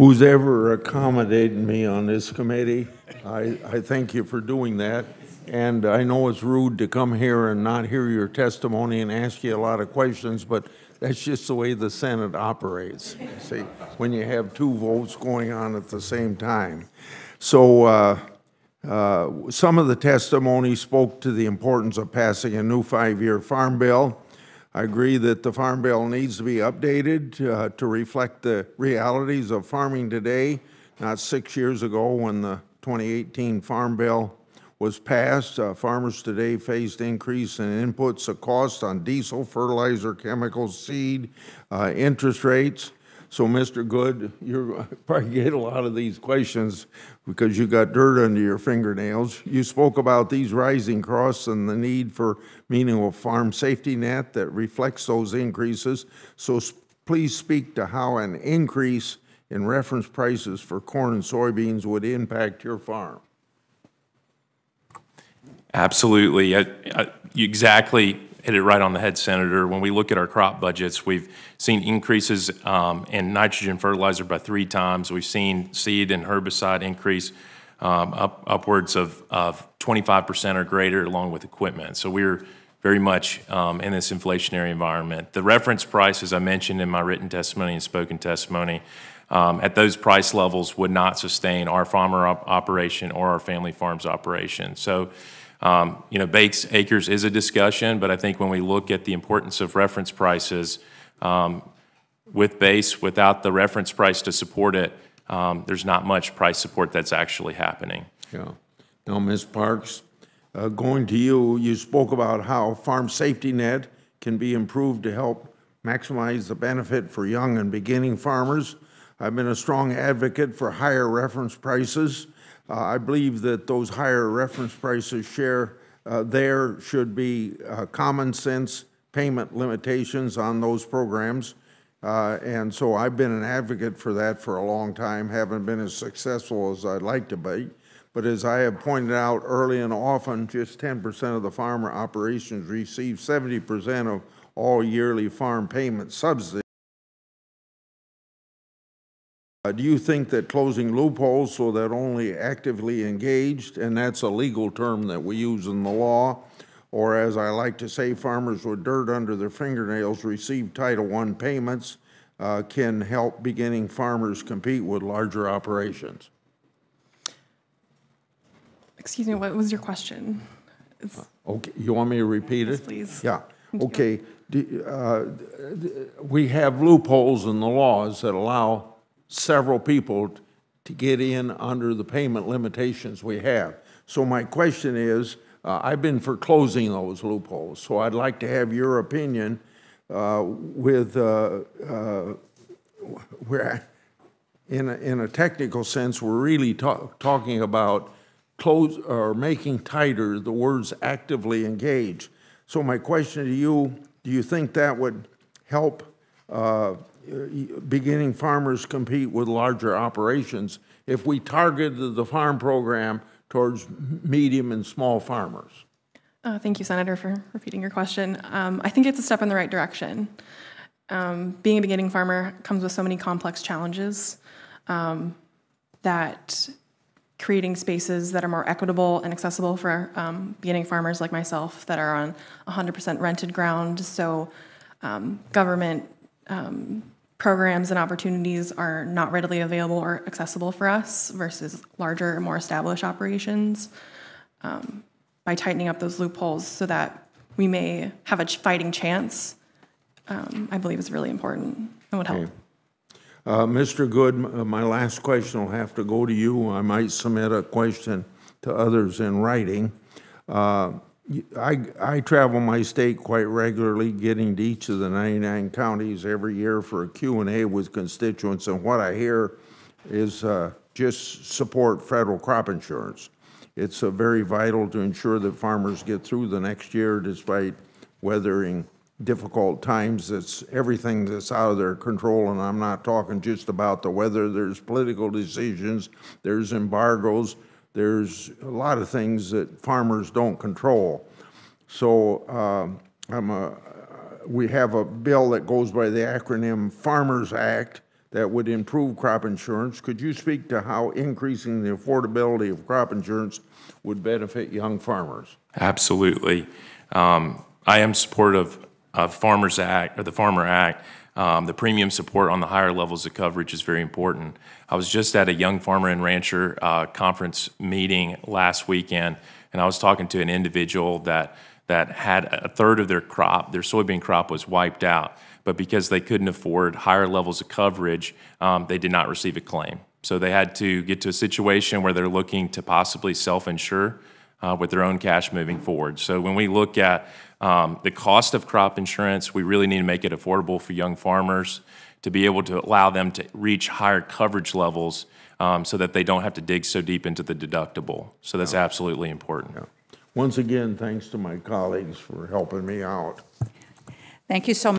who's ever accommodated me on this committee. I thank you for doing that. And I know it's rude to come here and not hear your testimony and ask you a lot of questions, but that's just the way the Senate operates. See, when you have two votes going on at the same time. So some of the testimony spoke to the importance of passing a new 5-year farm bill. I agree that the Farm Bill needs to be updated to reflect the realities of farming today, not 6 years ago when the 2018 Farm Bill was passed. Farmers today faced increase in inputs of cost on diesel, fertilizer, chemicals, seed, interest rates. So, Mr. Good, you probably get a lot of these questions because you got dirt under your fingernails. You spoke about these rising costs and the need for meaningful farm safety net that reflects those increases. So please speak to how an increase in reference prices for corn and soybeans would impact your farm. Absolutely. You exactly hit it right on the head, Senator. When we look at our crop budgets, we've seen increases in nitrogen fertilizer by 3 times. We've seen seed and herbicide increase upwards of 25% or greater, along with equipment. So we're very much in this inflationary environment. The reference price, as I mentioned in my written testimony and spoken testimony, at those price levels would not sustain our farmer operation or our family farms operation. So base acres is a discussion, but I think when we look at the importance of reference prices, with base, without the reference price to support it, there's not much price support that's actually happening. Yeah. Now, Ms. Parks, going to you, you spoke about how farm safety net can be improved to help maximize the benefit for young and beginning farmers. I've been a strong advocate for higher reference prices. I believe that those higher reference prices there should be common sense payment limitations on those programs. And so I've been an advocate for that for a long time, haven't been as successful as I'd like to be. But as I have pointed out early and often, just 10% of the farmer operations receive 70% of all yearly farm payment subsidies. Do you think that closing loopholes so that only actively engaged, and that's a legal term that we use in the law, or as I like to say, farmers with dirt under their fingernails receive Title I payments, can help beginning farmers compete with larger operations? Excuse me, what was your question? Okay, you want me to repeat yes, it? Please. Yeah, okay. We have loopholes in the laws that allow several people to get in under the payment limitations we have. So my question is, I've been for closing those loopholes, so I'd like to have your opinion where in a technical sense, we're really talking about close or making tighter the words actively engaged. So my question to you, do you think that would help beginning farmers compete with larger operations if we targeted the farm program towards medium and small farmers? Thank you, Senator, for repeating your question. I think it's a step in the right direction. Being a beginning farmer comes with so many complex challenges that creating spaces that are more equitable and accessible for beginning farmers like myself that are on 100% rented ground. So government programs and opportunities are not readily available or accessible for us versus larger, more established operations. By tightening up those loopholes so that we may have a fighting chance, I believe is really important and would help. Okay. Mr. Good, my last question will have to go to you. I might submit a question to others in writing. I travel my state quite regularly, getting to each of the 99 counties every year for a Q&A with constituents, and what I hear is just support federal crop insurance. It's very vital to ensure that farmers get through the next year despite weathering difficult times. It's everything that's out of their control, and I'm not talking just about the weather. There's political decisions, there's embargoes, there's a lot of things that farmers don't control. So we have a bill that goes by the acronym Farmers Act that would improve crop insurance. Could you speak to how increasing the affordability of crop insurance would benefit young farmers? Absolutely. I am supportive of Farmers Act, or the Farmer Act. The premium support on the higher levels of coverage is very important. I was just at a Young Farmer and Rancher conference meeting last weekend, and I was talking to an individual that had a third of their crop, their soybean crop was wiped out, but because they couldn't afford higher levels of coverage, they did not receive a claim. So they had to get to a situation where they're looking to possibly self-insure with their own cash moving forward. So when we look at the cost of crop insurance, we really need to make it affordable for young farmers to be able to allow them to reach higher coverage levels so that they don't have to dig so deep into the deductible. So that's absolutely important. Yeah. Once again, thanks to my colleagues for helping me out. Thank you so much.